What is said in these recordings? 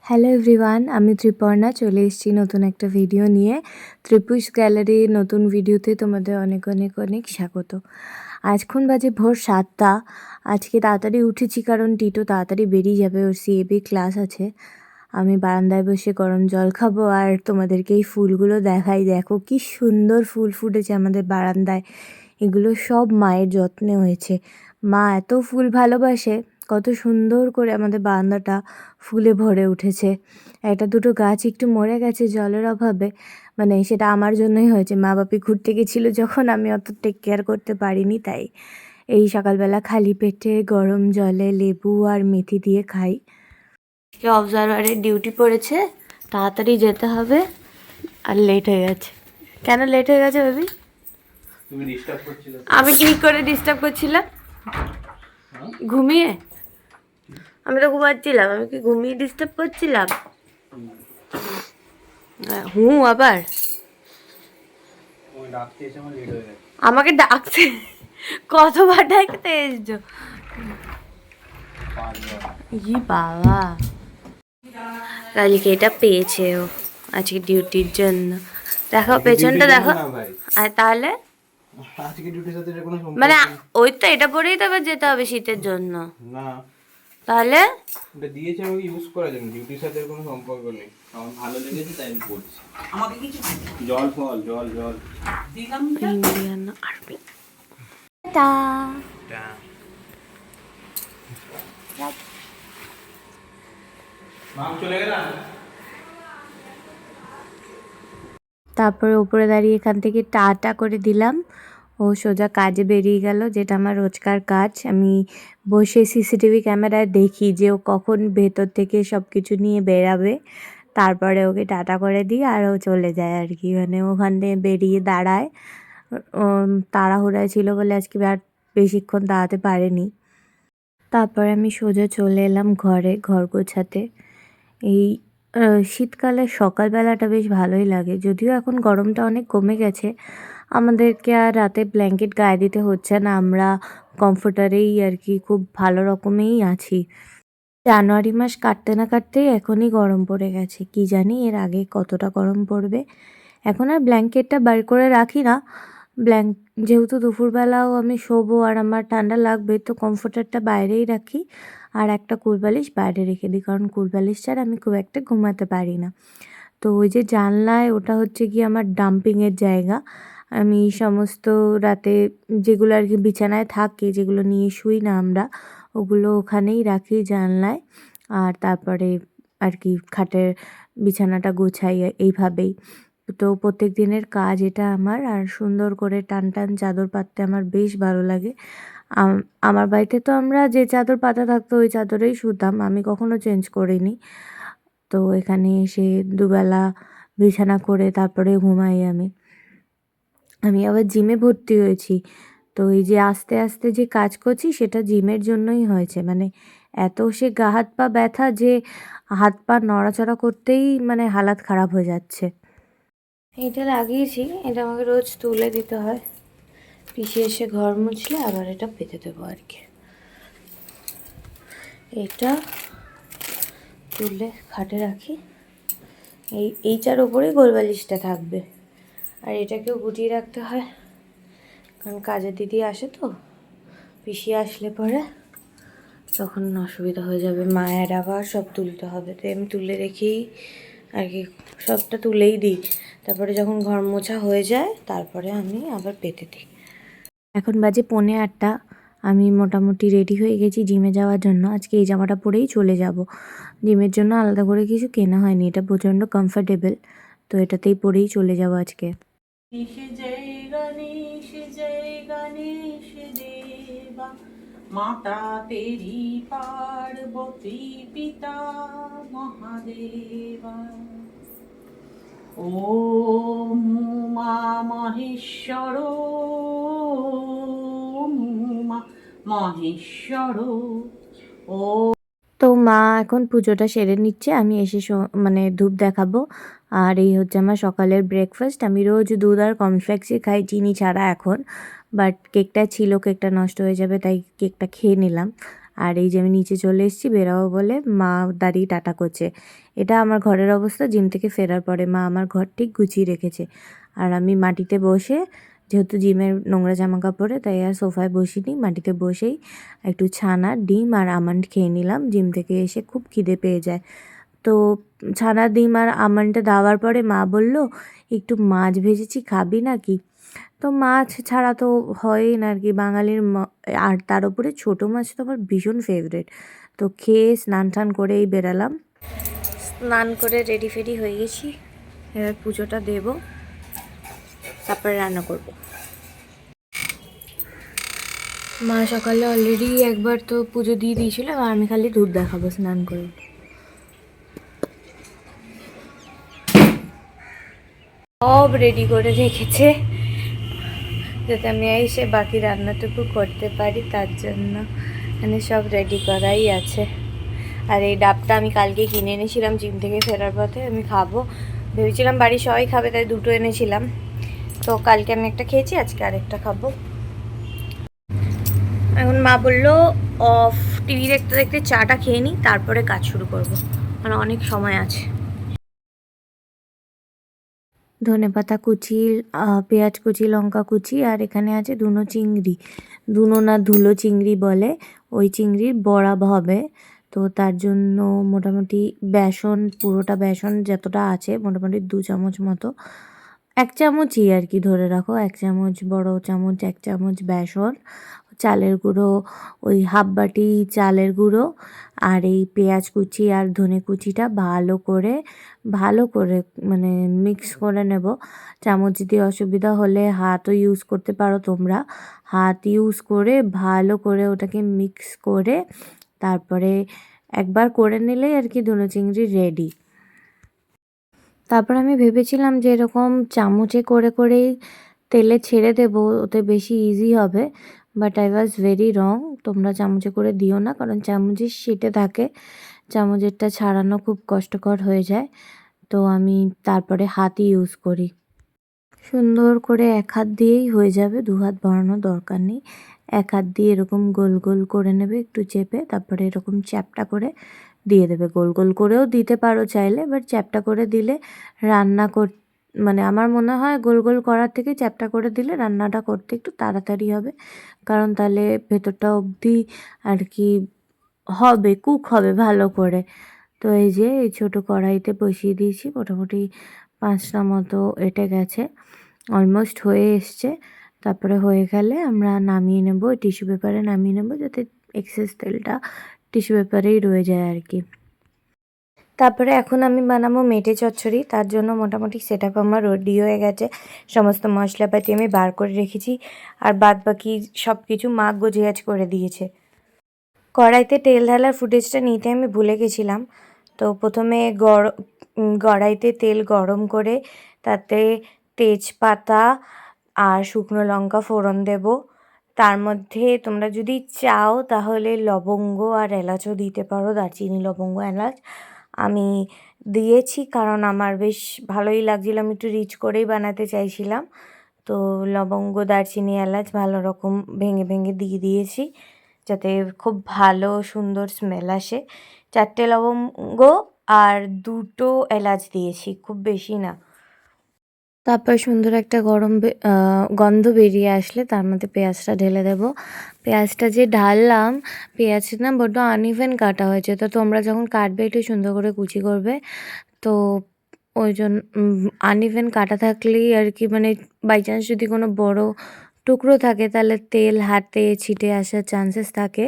Hello everyone, আমি ত্রিপর্ণা চলে এসেছি নতুন একটা ভিডিও নিয়ে। ত্রিপুষ গ্যালারির নতুন ভিডিওতে তোমাদের অনেক অনেক অনেক স্বাগত। আজখন বাজে ভোর 7টা। আজকে তাড়াতাড়ি উঠেছি কারণ টিটো তাড়াতাড়ি বেরিয়ে যাবে, ওর সিএবি ক্লাস আছে। আমি বারান্দায় বসে গরম জল খাবো আর তোমাদেরকে এই ফুলগুলো দেখাই। দেখো কি সুন্দর ফুল ফুটেছে আমাদের বারান্দায়। এগুলো সব মায়ের যত্নে হয়েছে। মা এত ফুল ভালোবাসে, কত সুন্দর করে আমাদের বারান্দাটা ফুলে ভরে উঠেছে। একটা দুটো গাছ একটু মরে গেছে জলের অভাবে, মানে সেটা আমার জন্যই হয়েছে। মা বাপি ঘুরতে গেছিলো যখন, আমি অত টেক কেয়ার করতে পারিনি, তাই এই সকালবেলা খালি পেটে গরম জলে লেবু আর মেথি দিয়ে খাই। অবজারভারের ডিউটি পড়েছে, তাড়াতাড়ি যেতে হবে আর লেট হয়ে গেছে। কেন লেট হয়ে গেছে ভাবি? আমি কি করে ডিস্টার্ব করছিলাম? ঘুমিয়ে? আমি তো ঘুমাচ্ছিলাম, আমি কি ঘুমিয়ে ডিস্টার্ব করছিলাম? আবার আমাকে ডাকছে? কতবার ডাকতে এসছো? ই বাবা, কালকে এটা পেয়েছে ও আজকে ডিউটির জন্য। দেখো পেছনটা দেখো। আর তাহলে মানে ওই তো এটা পরেই তো আবার যেতে হবে শীতের জন্য না? তাহলে এটা দিয়েছে আমাকে ইউজ করার জন্য, ডিউটির সাথে কোনো সম্পর্ক নেই। আমার ভালো লেগেছে তাই আমি পড়ছি। আমাকে কিছু জল ফল জল দিলাম। ইন্ডিয়ান আর্মি টা মাম চলে গেলাম। তারপরে উপরে দাঁড়িয়ে এখান থেকে টাটা করে দিলাম। ও সোজা কাজে বেরিয়ে গেল, যেটা আমার রোজকার কাজ। আমি বসে সিসিটিভি ক্যামেরায় দেখি যে ও কখন ভেতর থেকে সব কিছু নিয়ে বেরাবে, তারপরে ওকে টাটা করে দিই আর ও চলে যায় আর কি। মানে ওখান থেকে বেরিয়ে দাঁড়ায়। তাড়াহুড়ায় ছিল বলে আজকে আর বেশিক্ষণ দাঁড়াতে পারেনি। তারপরে আমি সোজা চলে এলাম ঘর গোছাতে। এই শীতকালে সকালবেলাটা বেশ ভালোই লাগে, যদিও এখন গরমটা অনেক কমে গেছে। আমাদেরকে আর রাতে ব্ল্যাঙ্কেট গায়ে দিতে হচ্ছে না, আমরা কমফোর্টারেই আর কি খুব ভালো রকমেই আছি। জানুয়ারি মাস কাটতে না কাটতেই এখনই গরম পড়ে গেছে, কি জানি এর আগে কতটা গরম পড়বে। এখন আর ব্ল্যাঙ্কেটটা বার করে রাখি না, যেহেতু দুপুরবেলাও আমি শোবো আর আমার ঠান্ডা লাগবে, তো কমফোর্টারটা বাইরেই রাখি আর একটা কুলবালিশ বাইরে রেখে দিই, কারণ কুলবালিশ ছাড়া আমি খুব একটা ঘুমাতে পারি না। তো ওই যে জানলায়, ওটা হচ্ছে গিয়ে আমার ডাম্পিংয়ের জায়গা। আমি সমস্ত রাতে যেগুলো আর কি বিছানায় থাকে, যেগুলো নিয়ে শুই না আমরা, ওগুলো ওখানেই রাখি জানলায়। আর তারপরে আর কি খাটের বিছানাটা গোছাই এইভাবেই। তো প্রত্যেক দিনের কাজ এটা আমার। আর সুন্দর করে টান টান চাদর পাততে আমার বেশ ভালো লাগে। আমার বাড়িতে তো আমরা যে চাদর পাতা থাকতো ওই চাদরেই শুতাম, আমি কখনো চেঞ্জ করিনি। তো এখানে এসে দুবেলা বিছানা করে তারপরে ঘুমাই আমি। আমি আবার জিমে ভর্তি হয়েছি, তো এই যে আস্তে আস্তে যে কাজ করছি সেটা জিমের জন্যই হয়েছে। মানে এত সে গা হাত পা ব্যথা যে হাত পা নড়াচড়া করতেই মানে হালাত খারাপ হয়ে যাচ্ছে। এটা লাগিয়েছি, এটা আমাকে রোজ তুলে দিতে হয়। পিছিয়ে এসে ঘর মুছলে আবার এটা পেতে দেবো আর কি। এটা তুলে খাটে রাখি, এইটার ওপরেই গোলবালিশটা থাকবে। আর এটাকেও গুটিয়ে রাখতে হয়, কারণ কাজের দিদি আসে তো, পিছিয়ে আসলে পরে তখন অসুবিধা হয়ে যাবে, মায়ের আবার সব তুলতে হবে। তো আমি তুলে রেখেই আর কি সবটা তুলেই দিই। তারপরে যখন ঘর মোছা হয়ে যায় তারপরে আমি আবার পেতে দিই। এখন বাজে 8:45। আমি মোটামুটি রেডি হয়ে গেছি জিমে যাওয়ার জন্য। আজকে এই জামাটা পরেই চলে যাব। জিমের জন্য আলাদা করে কিছু কেনা হয়নি, এটা প্রচণ্ড কমফর্টেবল, তো এটাতেই পরেই চলে যাব আজকে। মাতা তেরি পার্বতী পিতা মহাদেবা, ওম মা মহেশ্বর মহেশ্বর ও। তো মা এখন পুজোটা সেরে নিচ্ছে, আমি এসে মানে ধূপ দেখাবো। আর এই হচ্ছে আমার সকালের ব্রেকফাস্ট। আমি রোজ দুধ আর কর্নফ্লেক্সই খাই, চিনি ছাড়া এখন। বাট কেকটা ছিল, কেকটা নষ্ট হয়ে যাবে তাই কেকটা খেয়ে নিলাম। আর এই যে আমি নিচে চলে এসেছি বেরাবো বলে, মা দাঁড়িয়ে টাটা করছে। এটা আমার ঘরের অবস্থা জিম থেকে ফেরার পরে মা আমার ঘর ঠিক গুছিয়ে রেখেছে। আর আমি মাটিতে বসে, যেহেতু জিমের নোংরা জামা কাপড়ে, তাই আর সোফায় বসিনি, মাটিতে বসেই একটু ছানা, ডিম আর আমন্ড খেয়ে নিলাম। জিম থেকে এসে খুব খিদে পেয়ে যায়। তো ছানা, ডিম আর আমন্ডটা দেওয়ার পরে মা বলল, একটু মাছ ভেজেছি, খাবি নাকি? তো মাছ ছাড়া তো হয়ই না আর কি, বাঙালির আর তার উপরে ছোটো মাছ তো আমার ভীষণ ফেভারেট। তো খেয়ে স্নান টান করেই বেরালাম। স্নান করে রেডি ফেডি হয়ে গেছি, এবার পুজোটা দেব, তারপরে রান্না করব। মা সকালে অলরেডি একবার তো পুজো দিয়ে দিয়েছিল, আর আমি খালি দুধ দেখাবো স্নান করে। সব রেডি করে রেখেছে যাতে আমি এসে বাকি রান্নাটুকু করতে পারি, তার জন্য মানে সব রেডি করাই আছে। আর এই ডাবটা আমি কালকে কিনে এনেছিলাম জিম থেকে ফেরার পথে, আমি খাবো ভেবেছিলাম, বাড়ির সবাই খাবে তাই দুটো এনেছিলাম। তো কালকে আমি একটা খেয়েছি, আজকে আরেকটা খাবো। এখন মা বললো অফ টিভি দেখতে দেখতে চাটা খেয়ে নিই, তারপরে কাজ শুরু করবো, মানে অনেক সময় আছে। ধনেপাতা কুচি, পেঁয়াজ কুচি, লঙ্কা কুচি, আর এখানে আছে দুনো চিংড়ি, দুনো না ধুলো চিংড়ি বলে, ওই চিংড়ির বড়া হবে। তো তার জন্য মোটামুটি বেসন, পুরোটা বেসন যতটা আছে মোটামুটি 2 চামচ মতো, 1 চামচই আর কি ধরে রাখো, 1 চামচ, বড় চামচ 1 চামচ বেসন, চালের গুঁড়ো ওই হাফ বাটি চালের গুঁড়ো, আর এই পেঁয়াজ কুচি আর ধনে কুচিটা ভালো করে মানে মিক্স করে নেব। চামচ দিয়ে অসুবিধা হলে হাতও ইউজ করতে পারো তোমরা, হাত ইউজ করে ভালো করে ওটাকে মিক্স করে তারপরে একবার করে নিলেই আর কি ধনে চিংড়ি রেডি। তারপর আমি ভেবেছিলাম যে এরকম চামচে করে করেই তেলে ছেড়ে দেবো, ওতে বেশি ইজি হবে, but I was very wrong. তোমরা চামচে করে দিও না, কারণ চামচের শিটে থাকে, চামচেরটা ছাড়ানো খুব কষ্টকর হয়ে যায়। তো আমি তারপরে হাতই ইউজ করি। সুন্দর করে এক হাত দিয়েই হয়ে যাবে, 2 হাত বাড়ানোর দরকার নেই। এক হাত দিয়ে এরকম গোল গোল করে নেবে একটু চেপে, তারপরে এরকম চ্যাপ্টা করে দিয়ে দেবে। গোল গোল করেও দিতে পারো চাইলে, বাট চ্যাপ্টা করে দিলে রান্না মানে আমার মনে হয় গোল গোল করার থেকে চ্যাপ্টা করে দিলে রান্নাটা করতে একটু তাড়াতাড়ি হবে, কারণ তাহলে ভেতরটা অবধি আর কি হবে, কুক হবে ভালো করে। তো এই যে এই ছোটো কড়াইতে বসিয়ে দিয়েছি, মোটামুটি 5টা মতো এঁটে গেছে, অলমোস্ট হয়ে এসছে। তারপরে হয়ে গেলে আমরা নামিয়ে নেব, টিস্যু পেপারে নামিয়ে নেব, যাতে এক্সেস তেলটা টিস্যু পেপারেই রয়ে যায় আর কি। তারপরে এখন আমি বানাবো মেটে চচ্চড়ি, তার জন্য মোটামুটি সেট আপ আমার রেডি হয়ে গেছে, সমস্ত মশলাপাতি আমি বার করে রেখেছি, আর বাদ বাকি সব কিছু মা গোছগাছ করে দিয়েছে। কড়াইতে তেল ঢালার ফুটেজটা নিতে আমি ভুলে গেছিলাম। তো প্রথমে কড়াইতে তেল গরম করে তাতে তেজপাতা আর শুকনো লঙ্কা ফোড়ন দেব। তার মধ্যে তোমরা যদি চাও তাহলে লবঙ্গ আর এলাচও দিতে পারো, দারচিনি, লবঙ্গ, এলাচ। আমি দিয়েছি কারণ আমার বেশ ভালোই লাগছিলো, আমি একটু রিচ করেই বানাতে চাইছিলাম। তো লবঙ্গ, দারচিনি, এলাচ ভালো রকম ভেঙে ভেঙে দিয়ে দিয়েছি, যাতে খুব ভালো সুন্দর স্মেল আসে। 4টে লবঙ্গ আর 2টো এলাচ দিয়েছি, খুব বেশি না। তারপর সুন্দর একটা গন্ধ বেরিয়ে আসলে তার মধ্যে পেঁয়াজটা ঢেলে দেব। পেঁয়াজটা যে ঢাললাম, পেঁয়াজটা না বড্ড আনইভেন কাটা হয়েছে, তো তোমরা যখন কাটবে একটু সুন্দর করে কুচি করবে। তো ওই জন্য আনইভেন কাটা থাকলেই আর কি, মানে বাই চান্স যদি কোনো বড় টুকরো থাকে তাহলে তেল হাতে ছিটে আসার চান্সেস থাকে।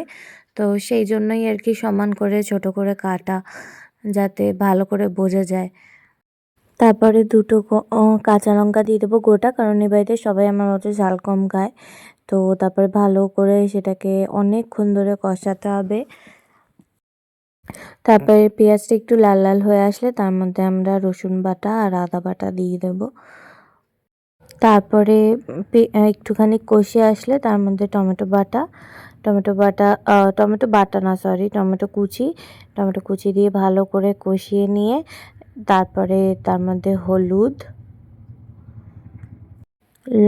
তো সেই জন্যই আর কি সমান করে ছোট করে কাটা, যাতে ভালো করে বোঝা যায়। তারপরে 2টো কাঁচা লঙ্কা দিয়ে দেবো গোটা, কারণ এই বাড়িতে সবাই আমার মতো ঝাল কম খায়। তো তারপরে ভালো করে সেটাকে অনেকক্ষণ ধরে কষাতে হবে। তারপরে পেঁয়াজটা একটু লাল লাল হয়ে আসলে তার মধ্যে আমরা রসুন বাটা আর আদা বাটা দিয়ে দেব। তারপরে একটুখানি কষে আসলে তার মধ্যে টমেটো বাটা না সরি, টমেটো কুচি দিয়ে ভালো করে কষিয়ে নিয়ে তারপরে তার মধ্যে হলুদ,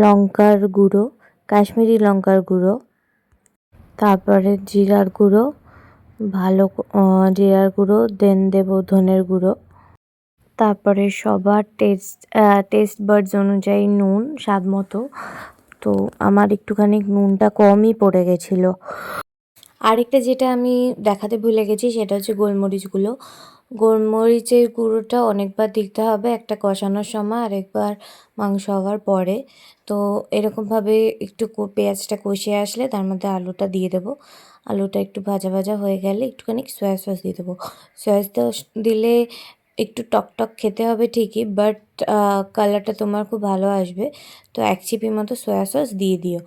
লঙ্কার গুঁড়ো, কাশ্মীরি লঙ্কার গুঁড়ো, তারপরে জিরার গুঁড়ো, ভালো জিরার গুঁড়ো, দেন দেবো ধনের গুঁড়ো, তারপরে সবার টেস্ট বাডস অনুযায়ী নুন স্বাদ মতো। তো আমার একটুখানি নুনটা কমই পড়ে গেছিলো। আরেকটা যেটা আমি দেখাতে ভুলে গেছি সেটা হচ্ছে গোলমরিচের গুঁড়োটা অনেকবার দিতে হবে, একটা কষানোর সময় আর একবার মাংস হওয়ার পরে। তো এরকমভাবে একটু পেঁয়াজটা কষিয়ে আসলে তার মধ্যে আলুটা দিয়ে দেবো। আলুটা একটু ভাজা ভাজা হয়ে গেলে একটুখানি সয়া সস দিয়ে দেবো। সয়া সস দিলে একটু টক খেতে হবে ঠিকই, বাট কালারটা তোমার খুব ভালো আসবে। তো 1 চিপি মতো সয়া সস দিয়ে দিও।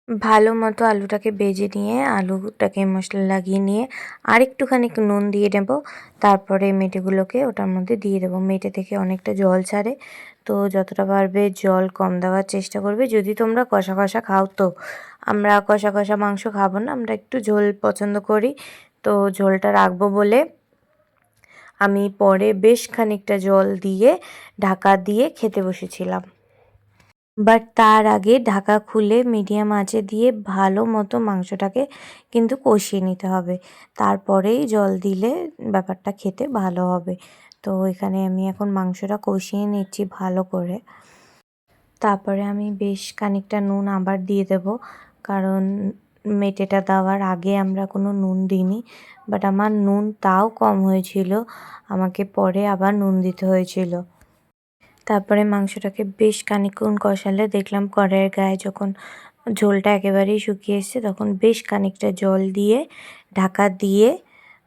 ভালো মতো আলুটাকে ভেজে নিয়ে আলুটাকে মশলা লাগিয়ে নিয়ে আরেকটুখানি নুন দিয়ে নেব। তারপরে মেটেগুলোকে ওটার মধ্যে দিয়ে দেবো। মেটে থেকে অনেকটা জল ছাড়ে, তো যতটা পারবে জল কম দেওয়ার চেষ্টা করবে যদি তোমরা কষা কষা খাও। তো আমরা কষা কষা মাংস খাবো না, আমরা একটু ঝোল পছন্দ করি। তো ঝোলটা রাখবো বলে আমি পরে বেশ খানিকটা জল দিয়ে ঢাকা দিয়ে খেতে বসেছিলাম। বাট তার আগে ঢাকা খুলে মিডিয়াম আঁচে দিয়ে ভালো মতো মাংসটাকে কিন্তু কষিয়ে নিতে হবে, তারপরেই জল দিলে ব্যাপারটা খেতে ভালো হবে। তো এখানে আমি এখন মাংসটা কষিয়ে নিচ্ছি ভালো করে। তারপরে আমি বেশ খানিকটা নুন আবার দিয়ে দেব, কারণ মেটেটা দেওয়ার আগে আমরা কোনো নুন দিইনি। বাট আমার নুন তাও কম হয়েছিল, আমাকে পরে আবার নুন দিতে হয়েছিল। তারপরে মাংসটাকে বেশ খানিকক্ষণ কষালে দেখলাম কড়াইয়ের গায়ে যখন ঝোলটা একেবারেই শুকিয়ে এসছে তখন বেশ খানিকটা জল দিয়ে ঢাকা দিয়ে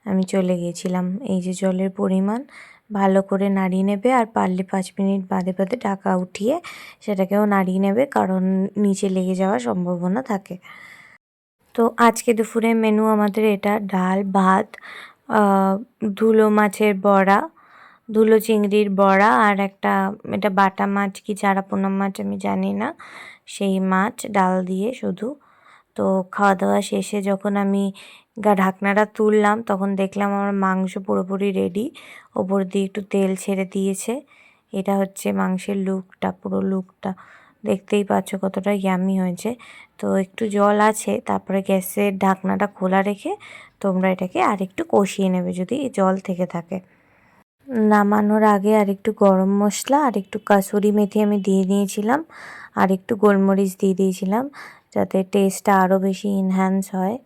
আমি চলে গিয়েছিলাম। এই যে জলের পরিমাণ, ভালো করে নাড়িয়ে নেবে আর পারলে 5 মিনিট বাদে বাদে ঢাকা উঠিয়ে সেটাকেও নাড়িয়ে নেবে, কারণ নিচে লেগে যাওয়ার সম্ভাবনা থাকে। তো আজকে দুপুরের মেনু আমাদের এটা: ডাল, ভাত, ধুলো মাছের বড়া, ধুলো চিংড়ির বড়া, আর একটা এটা বাটা মাছ কি চারাপোনা মাছ আমি জানি না, সেই মাছ ডাল দিয়ে শুধু। তো খাওয়া দাওয়া শেষে যখন আমি ঢাকনাটা তুললাম তখন দেখলাম আমার মাংস পুরোপুরি রেডি, ওপর দিয়ে একটু তেল ছেড়ে দিয়েছে। এটা হচ্ছে মাংসের লুকটা, পুরো লুকটা দেখতেই পাচ্ছ কতটা ইয়ামি হয়েছে। তো একটু জল আছে, তারপরে গ্যাসের ঢাকনাটা খোলা রেখে তোমরা এটাকে আরেকটু কষিয়ে নেবে যদি জল থেকে থাকে। নামানোর আগে আরেকটু গরম মশলা আর একটু কাসুরি মেথি আমি দিয়ে নিয়েছিলাম, আর একটু গোলমরিচ দিয়ে দিয়েছিলাম যাতে টেস্টটা আরও বেশি এনহ্যান্স হয়।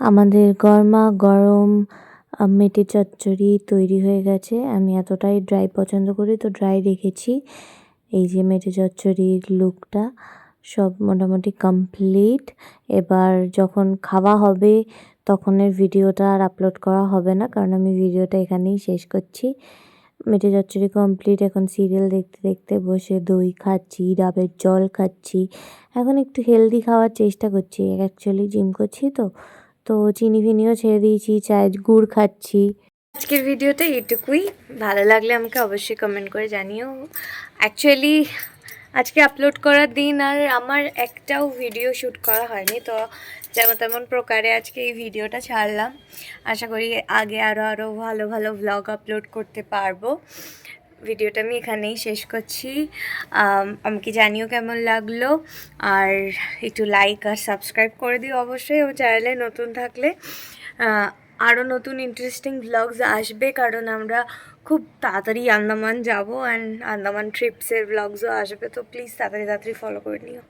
আমাদের গরমা গরম মেটে চচ্চড়ি তৈরি হয়ে গেছে। আমি এতটাই ড্রাই পছন্দ করি তো ড্রাই রেখেছি। এই যে মেটে চচ্চড়ির লুকটা সব মোটামুটি কমপ্লিট। এবার যখন খাওয়া হবে তখনের ভিডিওটা আর আপলোড করা হবে না, কারণ আমি ভিডিওটা এখানেই শেষ করছি। মেটে চচ্চড়ি কমপ্লিট। এখন সিরিয়াল দেখতে দেখতে বসে দই খাচ্ছি, ডাবের জল খাচ্ছি। এখন একটু হেলদি খাওয়ার চেষ্টা করছি, অ্যাকচুয়ালি জিম করছি তো চিনি ফিনিও ছেড়ে দিয়েছি, চায়ের গুড় খাচ্ছি। আজকের ভিডিওটা এইটুকুই। ভালো লাগলে আমাকে অবশ্যই কমেন্ট করে জানিও। অ্যাকচুয়ালি আজকে আপলোড করার দিন আর আমার একটাও ভিডিও শ্যুট করা হয়নি, তো যেমন তেমন প্রকারে আজকে এই ভিডিওটা ছাড়লাম। আশা করি আগে আরও ভালো ভালো ভ্লগ আপলোড করতে পারবো। ভিডিওটা আমি এখানেই শেষ করছি। আমাকে জানিও কেমন লাগলো, আর একটু লাইক আর সাবস্ক্রাইব করে দিও অবশ্যই, ও চ্যানেলে নতুন থাকলে। আরও নতুন ইন্টারেস্টিং ভ্লগস আসবে, কারণ আমরা খুব তাড়াতাড়ি আন্দামান যাব, অ্যান্ড আন্দামান ট্রিপসের ভ্লগসও আসবে। তো প্লিজ তাড়াতাড়ি ফলো করে নিও।